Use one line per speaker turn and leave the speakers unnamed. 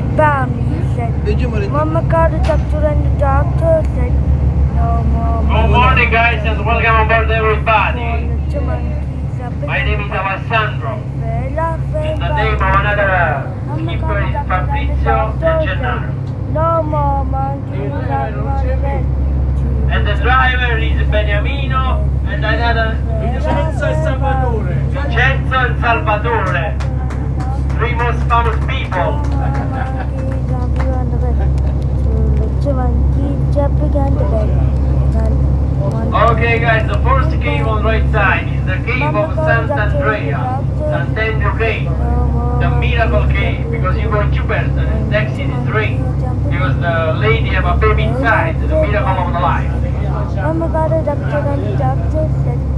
bed bound, he said. Mama called the doctor and the doctor said, no more
Good morning, guys, and welcome aboard, everybody.
monkeys up
My name is Alessandro.
Fella,
And the name of another skipper is Fabrizio and Gennaro.
no more monkeys up my bed.
And the driver is Beniamino and another
Vincenzo e Salvatore.
Vincenzo and Salvatore. Three most famous people. Okay, guys, the first cave on the right side is the cave of Sant'Andrea, Sant'Andrea Cave, the miracle cave, because you go two persons, next is three, because the lady have a baby inside, the miracle of the life.
Mama got a doctor and the doctor said,